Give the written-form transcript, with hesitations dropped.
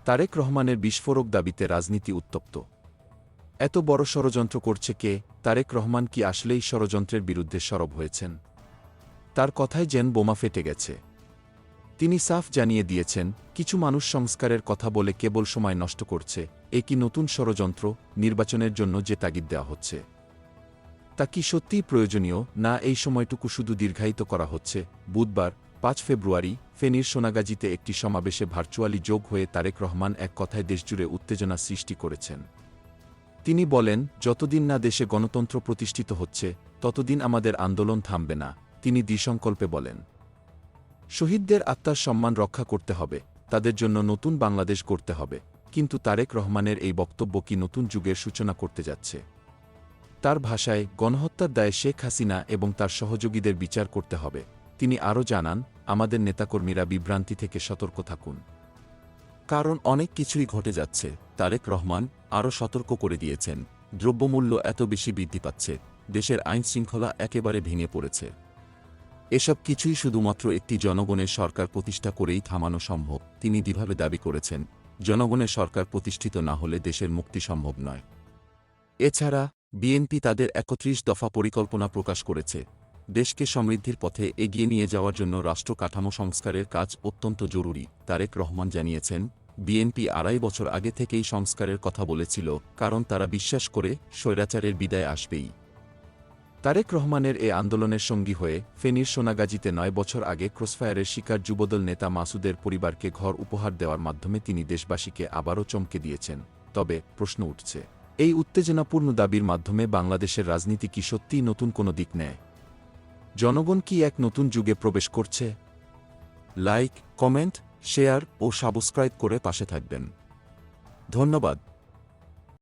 তারেক রহমানের বিস্ফোরক দাবিতে রাজনীতি উত্তপ্ত। এত বড় ষড়যন্ত্র করছে কে? তারেক রহমান কি আসলেই ষড়যন্ত্রের বিরুদ্ধে সরব হয়েছেন? তার কথায় যেন বোমা ফেটে গেছে। তিনি সাফ জানিয়ে দিয়েছেন, কিছু মানুষ সংস্কারের কথা বলে কেবল সময় নষ্ট করছে। এ কি নতুন ষড়যন্ত্র? নির্বাচনের জন্য যে তাগিদ দেওয়া হচ্ছে, তা কি সত্যিই প্রয়োজনীয়, না এই সময়টুকু শুধু দীর্ঘায়িত করা হচ্ছে? বুধবার ৫ ফেব্রুয়ারি ফেনীর সোনাগাজীতে একটি সমাবেশে ভার্চুয়ালি যোগ হয়ে তারেক রহমান এক কথায় দেশজুড়ে উত্তেজনা সৃষ্টি করেছেন। তিনি বলেন, যতদিন না দেশে গণতন্ত্র প্রতিষ্ঠিত হচ্ছে, ততদিন আমাদের আন্দোলন থামবে না। তিনি দৃঢ়সংকল্পে বলেন, শহীদদের আত্মার সম্মান রক্ষা করতে হবে, তাদের জন্য নতুন বাংলাদেশ গড়তে হবে। কিন্তু তারেক রহমানের এই বক্তব্য কি নতুন যুগের সূচনা করতে যাচ্ছে? তার ভাষায়, গণহত্যার দায়ে শেখ হাসিনা এবং তার সহযোগীদের বিচার করতে হবে। তিনি আরও জানান, আমাদের নেতাকর্মীরা বিভ্রান্তি থেকে সতর্ক থাকুন, কারণ অনেক কিছুই ঘটে যাচ্ছে। তারেক রহমান আরও সতর্ক করে দিয়েছেন, দ্রব্যমূল্য এত বেশি বৃদ্ধি পাচ্ছে, দেশের আইনশৃঙ্খলা একেবারে ভেঙে পড়েছে। এসব কিছুই শুধুমাত্র একটি জনগণের সরকার প্রতিষ্ঠা করেই থামানো সম্ভব। তিনি দৃঢ়ভাবে দাবি করেছেন, জনগণের সরকার প্রতিষ্ঠিত না হলে দেশের মুক্তি সম্ভব নয়। এছাড়া বিএনপি তাদের ৩১ দফা পরিকল্পনা প্রকাশ করেছে। দেশকে সমৃদ্ধির পথে এগিয়ে নিয়ে যাওয়ার জন্য রাষ্ট্র কাঠামো সংস্কারের কাজ অত্যন্ত জরুরি। তারেক রহমান জানিয়েছেন, বিএনপি ২.৫ বছর আগে থেকেই সংস্কারের কথা বলেছিল, কারণ তারা বিশ্বাস করে স্বৈরাচারের বিদায় আসবেই। তারেক রহমানের এ আন্দোলনের সঙ্গী হয়ে ফেনীর সোনাগাজীতে ৯ বছর আগে ক্রসফায়ারের শিকার যুবদল নেতা মাসুদের পরিবারকে ঘর উপহার দেওয়ার মাধ্যমে তিনি দেশবাসীকে আবারও চমকে দিয়েছেন। তবে প্রশ্ন উঠছে, এই উত্তেজনাপূর্ণ দাবির মাধ্যমে বাংলাদেশের রাজনীতি কি সত্যিই নতুন কোনো দিক নেয়? জনগণ কি এক নতুন যুগে প্রবেশ করছে? লাইক, কমেন্ট, শেয়ার ও সাবস্ক্রাইব করে পাশে থাকবেন। ধন্যবাদ।